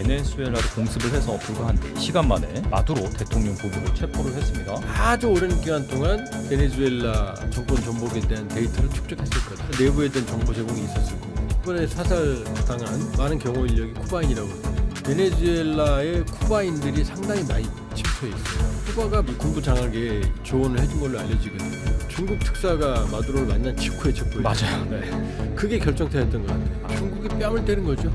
베네수엘라를 공습을 해서 불과 한 시간 만에 마두로 대통령 부부를 체포를 했습니다. 아주 오랜 기간 동안 베네수엘라 정권 전복에 대한 데이터를 축적했을 거다. 내부에 대한 정보 제공이 있었을 거고, 이번에 사살당한 많은 경호 인력이 쿠바인이라고 해요. 베네수엘라의 쿠바인들이 상당히 많이 침투해 있어요. 쿠바가 군부 장악에 조언을 해준 걸로 알려지거든요. 중국 특사가 마두로를 만난 직후에 체포했어요. 맞아요. 네. 그게 결정타였던 것 같아요. 중국이 뺨을 때린 거죠.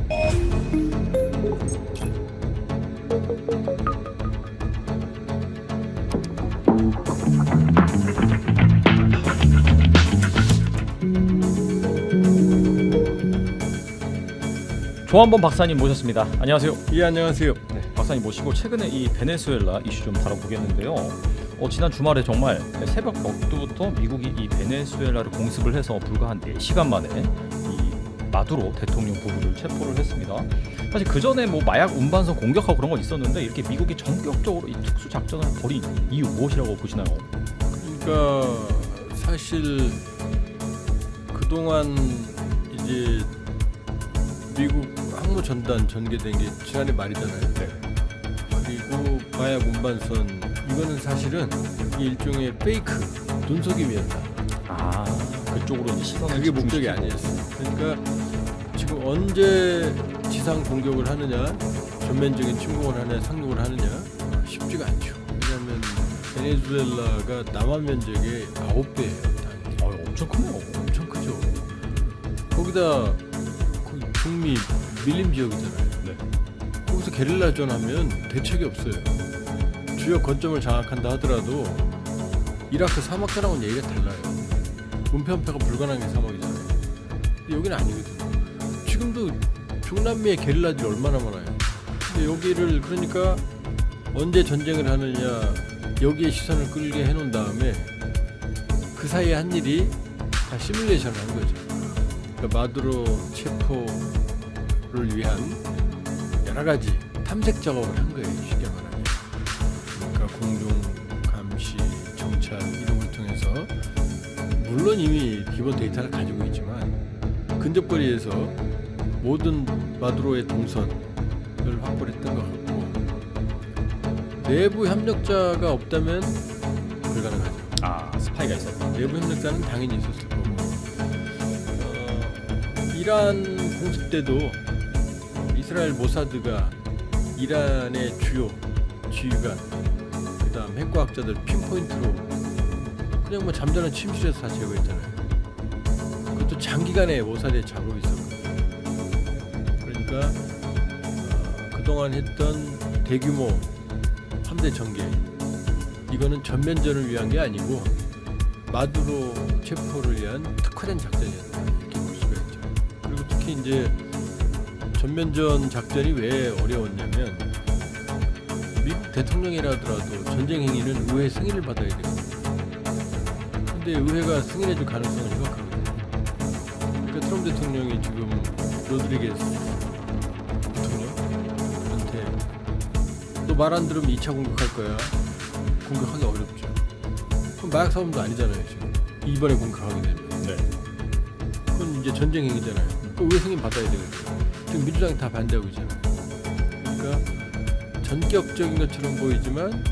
조한범 박사님 모셨습니다. 안녕하세요. 예, 안녕하세요. 네, 박사님 모시고 최근에 이 베네수엘라 이슈 좀 다뤄보겠는데요. 지난 주말에 정말 새벽 넋두부터 미국이 이 베네수엘라를 공습을 해서 불과 한 4시간 만에 이 마두로 대통령 부부를 체포를 했습니다. 사실 그 전에 뭐 마약 운반선 공격하고 그런 건 있었는데 이렇게 미국이 전격적으로 이 특수 작전을 벌인 이유 무엇이라고 보시나요? 그러니까 사실 그동안 이제 미국 항모 전단 전개된 게 지난해 말이잖아요. 네. 그리고 마약 운반선, 이거는 사실은 일종의 페이크 눈속임이었다. 아, 그쪽으로 이제 시선을 그게 목적이 집중시키고. 아니었어요. 그러니까 지금 언제 지상 공격을 하느냐, 전면적인 침공을 하느냐, 상륙을 하느냐 쉽지가 않죠. 왜냐하면 베네수엘라가 남한 면적의 9배예요. 엄청 크네요. 엄청 크죠. 거기다 북미 밀림 지역이잖아요. 네. 거기서 게릴라전 하면 대책이 없어요. 주요 거점을 장악한다 하더라도 이라크 사막전하고는 얘기가 달라요. 은폐은폐가 불가능한 게 사막이잖아요. 근데 여기는 아니거든요. 지금도 중남미의 게릴라들이 얼마나 많아요. 근데 여기를 그러니까 언제 전쟁을 하느냐, 여기에 시선을 끌게 해놓은 다음에 그 사이에 한 일이 다 시뮬레이션을 한 거죠. 그러니까 마두로 체포를 위한 여러 가지 탐색 작업을 한 거예요. 쉽게 말하면. 그러니까 공중 감시, 정찰 이런 걸 통해서 물론 이미 기본 데이터를 가지고 있지만 근접거리에서 모든 마두로의 동선을 확보를 했던 것 같고, 내부 협력자가 없다면 불가능하죠. 아, 스파이가 있었다. 내부 협력자는 당연히 있었을 거고, 이란 공습 때도 이스라엘 모사드가 이란의 주요 지휘관, 그다음 핵과학자들 핀포인트로 그냥 뭐 잠자는 침실에서 다 제거했잖아요. 그것도 장기간의 모사드의 작업이 있었거든요. 그러니까 그동안 했던 대규모 함대 전개, 이거는 전면전을 위한 게 아니고 마두로 체포를 위한 특화된 작전이었다, 이렇게 볼 수가 있죠. 그리고 특히 이제 전면전 작전이 왜 어려웠냐면 미국 대통령이라 하더라도 전쟁 행위는 의회 승인을 받아야 되거든요. 근데 의회가 승인해줄 가능성은 희박하거든요. 그러니까 트럼프 대통령이 지금 로드리게스 대통령한테 너 말 안 들으면 2차 공격할 거야. 공격하기 어렵죠. 그럼 마약 사범도 아니잖아요. 지금 이번에 공격하게 되면. 네. 그건 이제 전쟁 행위잖아요. 그 의회 승인 받아야 되거든요. 지금 민주당이 다 반대하고 있잖아요. 그러니까 전격적인 것처럼 보이지만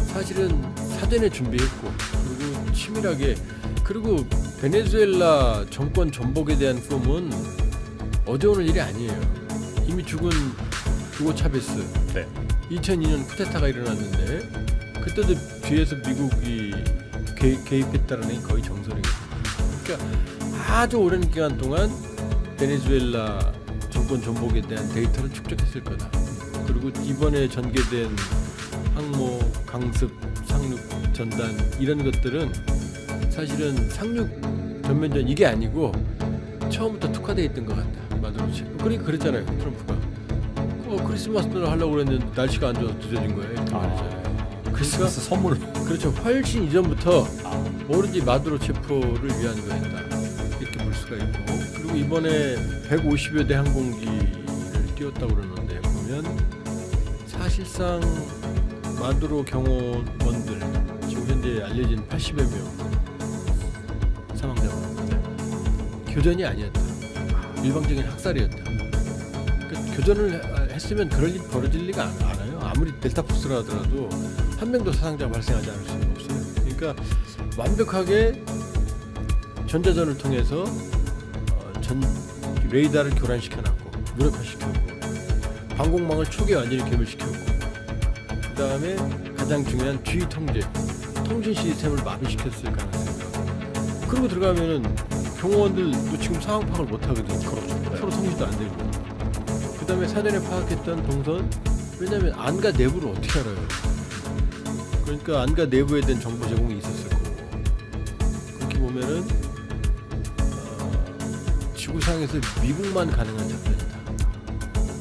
사실은 사전에 준비했고, 그리고 치밀하게, 그리고 베네수엘라 정권 전복에 대한 꿈은 어제 오늘 일이 아니에요. 이미 죽은 후고 차베스, 네. 2002년 쿠데타가 일어났는데 그때도 뒤에서 미국이 개입했다는 게 거의 정설이거든요. 그러니까 아주 오랜 기간 동안 베네수엘라 정권 전복에 대한 데이터를 축적했을 거다. 그리고 이번에 전개된 항모, 강습, 상륙, 전단 이런 것들은 사실은 상륙 전면전 이게 아니고 처음부터 특화되어 있던 것 같다. 마두로 체포. 그러니까 그랬잖아요, 트럼프가. 크리스마스를 하려고 그랬는데 날씨가 안 좋아서 늦어진 거예요. 이렇게 말이잖아요. 크리스마스 선물. 그렇죠. 훨씬 이전부터 뭐든지 마두로 체포를 위한 거였다, 이렇게 볼 수가 있고, 그리고 이번에 150여 대 항공기를 띄웠다고 그러는데 보면 사실상 마두로 경호원들 지금 현재 알려진 80여 명 사망자가 교전이 아니었다. 일방적인 학살이었다. 그러니까 교전을 했으면 그럴 일 벌어질 리가 않아요. 아무리 델타 포스라 하더라도 한 명도 사상자가 발생하지 않을 수는 없어요. 그러니까 완벽하게 전자전을 통해서 전 레이더를 교란시켜놨고 무력화시켰고 방공망을 초기에 완전히 괴물시켰고 그 다음에 가장 중요한 주의 통제 통신 시스템을 마비시켰을 가능성이. 그러고 들어가면은 경호원들도 지금 상황 파악을 못 하거든요. 그렇죠. 서로 통신도 안 되고. 그 다음에 사전에 파악했던 동선, 왜냐하면 안가 내부를 어떻게 알아요? 그러니까 안가 내부에 대한 정보 제공이 있었을 거고. 그렇게 보면은 지구상에서 미국만 가능한 작전이다.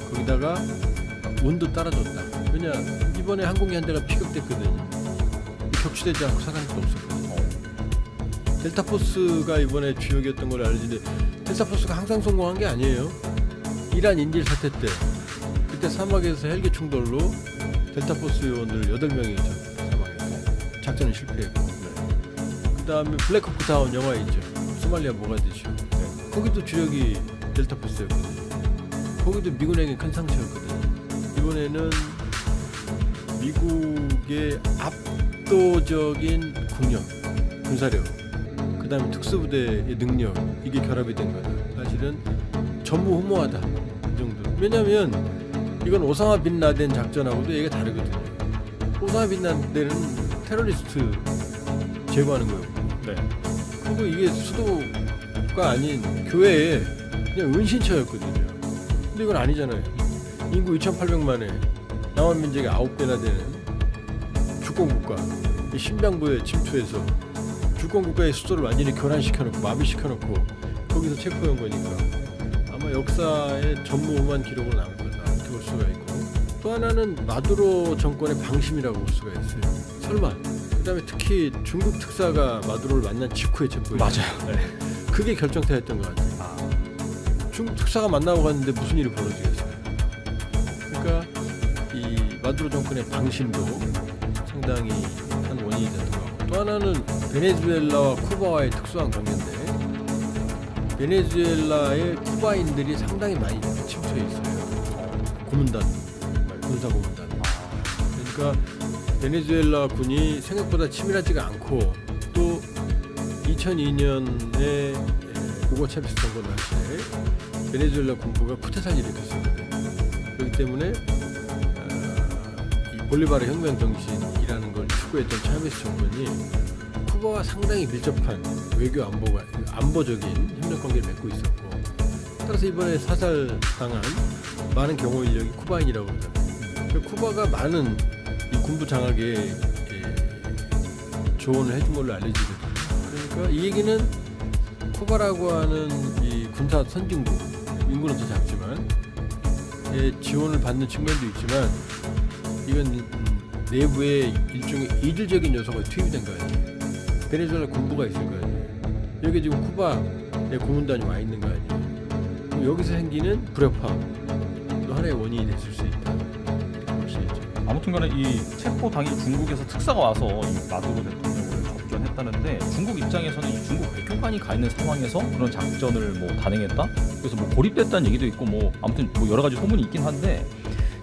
거기다가 운도 따라줬다. 왜냐 이번에 항공기 한 대가 피격됐거든요. 격추되지 않고 사상자도 없었거든요. 델타포스가 이번에 주역이었던 걸 알지는데 델타포스가 항상 성공한 게 아니에요. 이란 인질 사태 때 그때 사막에서 헬기 충돌로 델타포스 요원들 8명이 사망했어요. 작전은 실패했고. 그 다음에 블랙호크 다운 영화 있죠. 소말리아 모가디슈. 거기도 주력이 델타포스였거든요. 거기도 미군에게 큰 상처였거든요. 이번에는 미국의 압도적인 국력, 군사력, 그 다음에 특수부대의 능력, 이게 결합이 된 거다. 사실은 전무후무하다 이 정도. 왜냐하면 이건 오사마 빈 라덴 작전하고도 얘기가 다르거든요. 오사마 빈 라덴은 테러리스트 제거하는 거였고, 네. 그리고 이게 수도가 아닌 교회에 그냥 은신처였거든요. 근데 이건 아니잖아요. 인구 2,800만에 남한 민족의 9배나 되는 주권국가, 이 신병부에 침투해서 주권국가의 수도를 완전히 교란시켜놓고 마비시켜놓고 거기서 체포한 거니까 아마 역사에 전무후무한 기록으로 남을 거다 이렇게 볼 수가 있고, 또 하나는 마두로 정권의 방심이라고 볼 수가 있어요. 설마. 그 다음에 특히 중국 특사가 마두로를 만난 직후에 체포했어요. 맞아요. 네. 그게 결정타였던 것 같아요. 중국 특사가 만나고 갔는데 무슨 일이 벌어지겠어요. 그러니까 이 마두로 정권의 방심도 상당히 한 원인이 됐던 것 같고, 또 하나는 베네수엘라와 쿠바와의 특수한 관계인데 베네수엘라의 쿠바인들이 상당히 많이 침투해 있어요. 고문단, 군사 고문단. 그러니까 베네수엘라 군이 생각보다 치밀하지가 않고, 또 2002년에 우고 차베스 정권 당시에 베네수엘라 군부가 쿠데타를 일으켰었거든요. 그렇기 때문에 이 볼리바르 혁명 정신이라는 걸 추구했던 차베스 정권이 쿠바와 상당히 밀접한 외교 안보적인 협력 관계를 맺고 있었고, 따라서 이번에 사살당한 많은 경호 인력이 쿠바인이라고 그러잖아요. 쿠바가 많은 이 군부 장악에 조언을 해준 걸로 알려지거든요. 그러니까 이 얘기는 쿠바라고 하는 이 군사 선진국, 인구는 더 작지만 지원을 받는 측면도 있지만 이건 내부에 일종의 이질적인 요소가 투입이 된 거 아니에요. 베네수엘라 군부가 있을 거 아니에요. 여기 지금 쿠바의 고문단이 와 있는 거 아니에요. 그럼 여기서 생기는 불협화도 하나의 원인이 됐을 수 있다. 이렇게 볼 수 있죠. 아무튼간에 이 체포 당일 중국에서 특사가 와서 이 마두로 대통령을 접견했다는데, 중국 입장에서는 이 중국 외교관이 가 있는 상황에서 그런 작전을 뭐 단행했다. 그래서 뭐 고립됐다는 얘기도 있고, 뭐 아무튼 뭐 여러 가지 소문이 있긴 한데,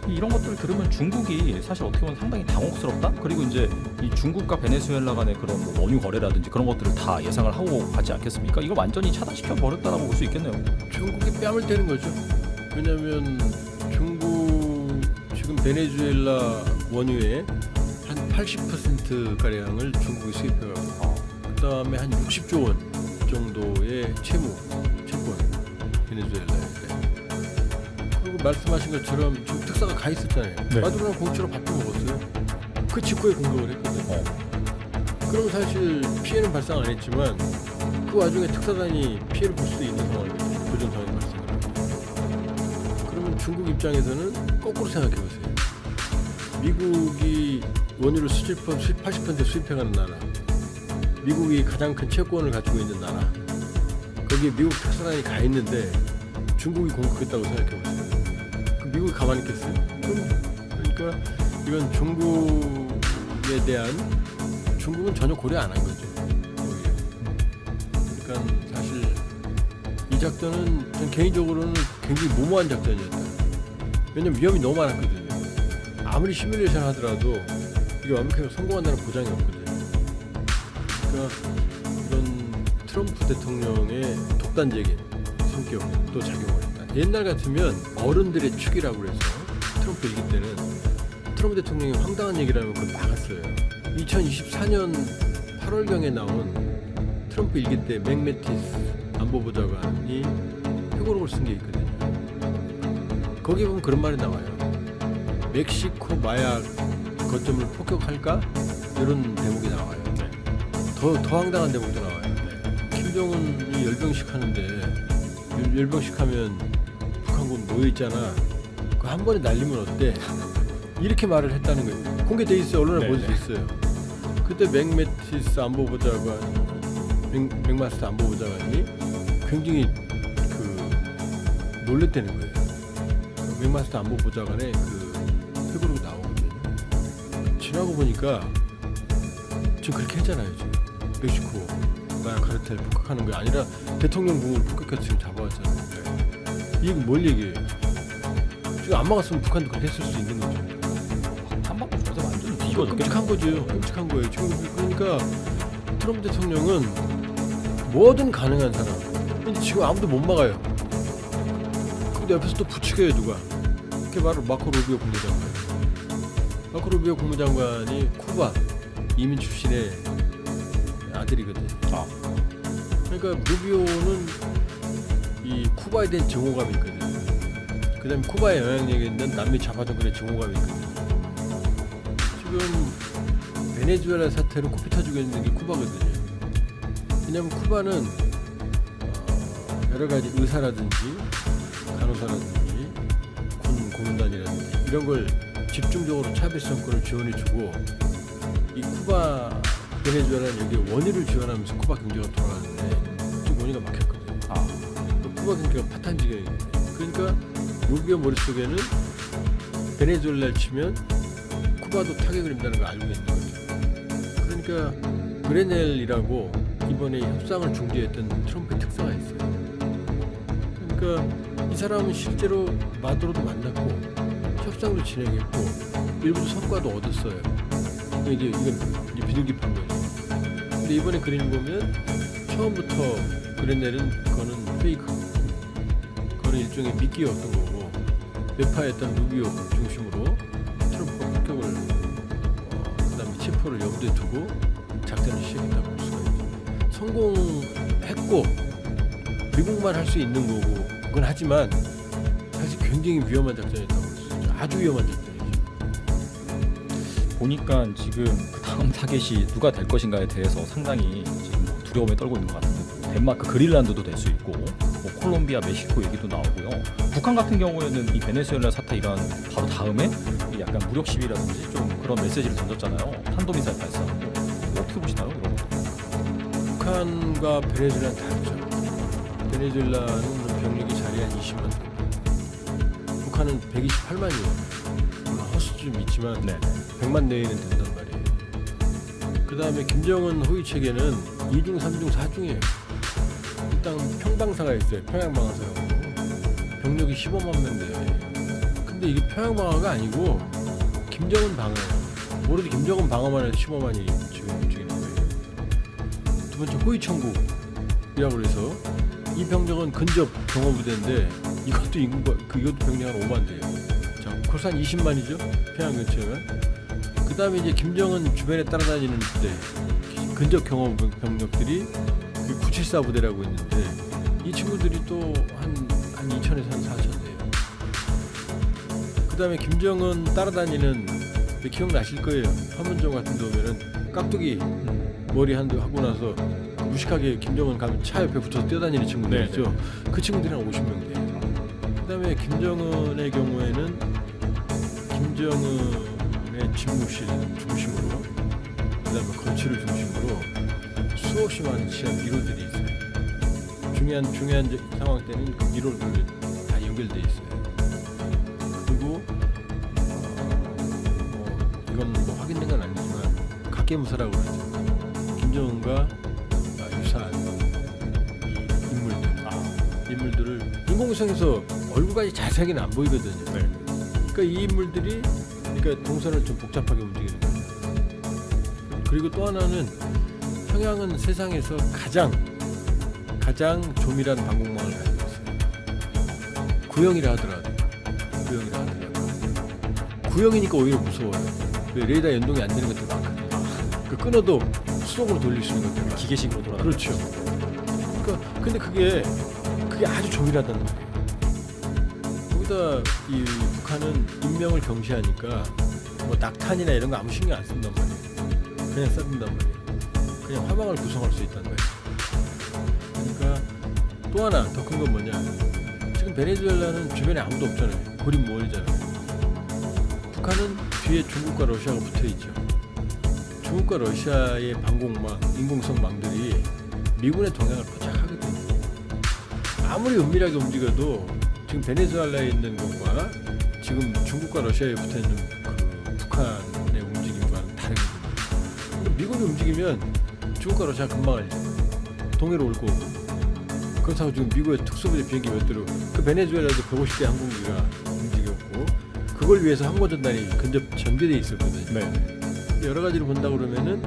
이런 것들을 들으면 중국이 사실 어떻게 보면 상당히 당혹스럽다. 그리고 이제 이 중국과 베네수엘라 간의 그런 뭐 원유 거래라든지 그런 것들을 다 예상을 하고 가지 않겠습니까? 이걸 완전히 차단시켜 버렸다라고 볼 수 있겠네요. 중국이 뺨을 때는 거죠. 왜냐하면 중국 지금 베네수엘라 원유의 한 80% 가량을 중국이 수입해가고, 그 다음에 한 60조 원 정도의 채권 베네수엘라에. 그리고 말씀하신 것처럼 중국 특사가 가 있었잖아요. 네. 마두로랑 공짜로 밥도 먹었어요. 그 직후에 공격을 했거든요. 그러면 사실 피해는 발생 안 했지만 그 와중에 특사단이 피해를 볼 수도 있는 상황이거든요. 교전 상황이 발생을 하고. 그러면 중국 입장에서는 거꾸로 생각해 보세요. 미국이 원유를 80% 수입해가는 나라, 미국이 가장 큰 채권을 가지고 있는 나라, 거기에 미국 특사단이 가 있는데 중국이 공격했다고 생각해 보세요. 그 미국이 가만히 있겠어요? 그러니까 이건 중국에 대한, 중국은 전혀 고려 안 한 거죠. 오히려. 그러니까 사실 이 작전은 전 개인적으로는 굉장히 무모한 작전이었다. 왜냐면 위험이 너무 많았거든요. 아무리 시뮬레이션 하더라도 이게 완벽하게 성공한다는 보장이 없거든요. 그러니까 이런 트럼프 대통령의 독단적인 성격도 작용을 했다. 옛날 같으면 어른들의 축이라고 그래서 트럼프 일기 때는 트럼프 대통령이 황당한 얘기를 하면 그걸 막았어요. 2024년 8월경에 나온 트럼프 일기 때 맥 매티스 안보보좌관이 회고록을 쓴 게 있거든요. 거기 보면 그런 말이 나와요. 멕시코 마약 거점을 폭격할까? 이런 대목이 나와요. 더 황당한 대목도 나와요. 김정은이 열병식 하는데 열병식 하면 북한군 모여있잖아. 그거 한 번에 날리면 어때? 이렇게 말을 했다는 거예요. 공개돼 있어요. 언론에 볼 수 있어요. 그때 맥 매티스 안보보좌관, 맥마스터 안보보좌관이 굉장히 놀랬다는 거예요. 맥마스터 안보보좌관의 회고록이 나오거든요. 지나고 보니까 지금 그렇게 했잖아요. 지금 멕시코 마약 카르텔 폭격하는 게 아니라 대통령 궁을 폭격해서 지금 잡아왔잖아요. 이게 뭘 얘기해요? 지금 안 막았으면 북한도 그렇게 했을 수 있는 거죠. 한방도 저서 완전 비거든요. 끔찍한 거죠. 끔찍한 거예요. 지금 그러니까 트럼프 대통령은 뭐든 가능한 사람. 근데 지금 아무도 못 막아요. 근데 옆에서 또 부추겨요 누가? 그게 바로 마코 루비오 국무장관. 마코 루비오 국무장관이 쿠바 이민 출신의 아들이거든요. 그러니까 루비오는 이 쿠바에 대한 증오감이 있거든요. 그다음에 쿠바의 영향력이 있는 남미 좌파 정권의 증오감이 있거든요. 지금 베네수엘라 사태로 코피 터지고 있는 게 쿠바거든요. 왜냐하면 쿠바는 여러 가지 의사라든지 간호사라든지 군 공단이라든지 이런 걸 집중적으로 차베스 정권을 지원해주고 이 쿠바 베네수엘라는 여기에 원유를 지원하면서 쿠바 경제가 돌아가는데 지금 원유가 막혔거든요. 쿠바 경제가 파탄지경이에요. 그러니까 루비오 머릿속에는 베네수엘라를 치면 쿠바도 타격을 입는다는 걸 알고 있는 거죠. 그러니까 그레넬이라고 이번에 협상을 중재했던 트럼프의 특사가 있어요. 그러니까 이 사람은 실제로 마두로도 만났고 협상도 진행했고 일부 성과도 얻었어요. 이건 비둘기판 거죠. 근데 이번에 그림을 보면 처음부터 그레넬은 그거는 페이크, 그거는 일종의 미끼였던 거고 매파했던 루비오 중심으로 트럼프가 폭격을 그다음에 체포를 염두에 두고 작전을 시작했다고 볼 수가 있죠. 성공했고 미국만 할 수 있는 거고 그건 하지만 사실 굉장히 위험한 작전이었다고 볼 수 있죠. 아주 위험한 작전이죠. 보니까 지금 그 다음 타겟이 누가 될 것인가에 대해서 상당히 지금 두려움에 떨고 있는 것 같은데 덴마크, 그린란드도 될 수 있고 뭐 콜롬비아, 멕시코 얘기도 나오고요. 북한 같은 경우에는 이 베네수엘라 사태 일어난 바로 다음에 이 약간 무력 시위라든지 좀 그런 메시지를 던졌잖아요. 탄도미사일 발사하고 어떻게 보시나요? 이런 거? 북한과 베네수엘라는 다르죠. 베네수엘라는 병력이 자리 한 20만 정도. 북한은 128만이에요. 허수 좀 있지만 100만 내외는 된단 말이에요. 그 다음에 김정은 호위 체계는 2중, 3중, 4중이에요. 일단 평방사가 있어요. 평양방어사라고. 병력이 15만 명 돼요. 근데 이게 평양방어가 아니고 김정은 방어예요. 오로지 김정은 방어만 해도 15만이 지금 움직이는 거예요. 두 번째 호위천국이라고 해서 이 병력은 근접 경호부대인데 이것도 인구가 이것도 병력 한 5만 돼요. 자, 코산 20만이죠. 평양 근처면. 그 다음에 이제 김정은 주변에 따라다니는 부대, 근접 경호 병력들이 그 974 부대라고 있는데 이 친구들이 또 한 2천에서 한 4천 돼요. 그 다음에 김정은 따라다니는 기억나실 거예요. 판문점 같은 데 오면은 깍두기 머리 한 대 하고 나서 무식하게 김정은 가면 차 옆에 붙어서 뛰어다니는 친구들 있죠. 그 친구들이 한 50명 돼요. 그 다음에 김정은의 경우에는 김정은의 집무실 중심으로 그 다음에 거취를 중심으로 수없이 많은 지하 미로들이 있어요. 중요한 상황 때는 그 미로들 다 연결돼 있어요. 그리고 이건 뭐 확인된 건 아니지만 각계무사라고 그러죠. 김정은과 유사한 이 인물들을 인공위성에서 얼굴까지 자세하게는 안 보이거든요. 그러니까 이 인물들이 그러니까 동선을 좀 복잡하게 움직이는 거예요. 그리고 또 하나는 평양은 세상에서 가장 조밀한 방공망을 가지고 있어요. 구형이라 하더라도 구형이니까 오히려 무서워요. 왜 레이더 연동이 안 되는 것들 많거든요. 그 끊어도 수동으로 돌릴 수 있는 것들 많아요. 기계식으로 돌아. 그렇죠. 그러니까 근데 그게 아주 조밀하다는 거예요. 거기다 이 북한은 인명을 경시하니까 뭐 낙탄이나 이런 거 아무 신경 안 쓴단 말이에요. 그냥 쏴둔단 말이에요. 그냥 화방을 구성할 수 있다는 거예요. 그러니까 또 하나 더 큰 건 뭐냐? 지금 베네수엘라는 주변에 아무도 없잖아요. 고립 모을잖아요. 북한은 뒤에 중국과 러시아가 붙어 있죠. 중국과 러시아의 방공망, 인공성 망들이 미군의 동향을 포착하거든요. 아무리 은밀하게 움직여도 지금 베네수엘라에 있는 것과 지금 중국과 러시아에 붙어 있는 그 북한의 움직임과는 다르거든요. 근데 미군이 움직이면 중국과 러시아 금방 알죠. 동해로 올 거고. 그렇다고 지금 미국의 특수부대 비행기 몇 대로 그 베네수엘라도 150대 항공기가 움직였고 그걸 위해서 항모전단이 근접 전개돼 있었거든요. 네. 여러 가지로 본다 그러면은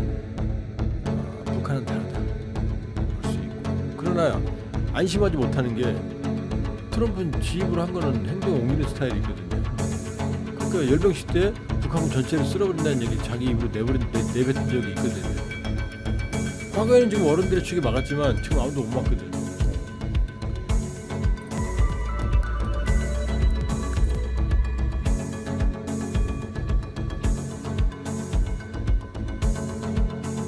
북한은 다르다 볼 수 있고 그러나 안심하지 못하는 게 트럼프는 지입으로 한 거는 행동 옮기는 스타일이 있거든요. 그러니까 열병식 때 북한군 전체를 쓸어버린다는 얘기 자기 입으로 내뱉은 적이 있거든요. 과거에는 지금 어른들의 축이 막았지만 지금 아무도 못 막거든요.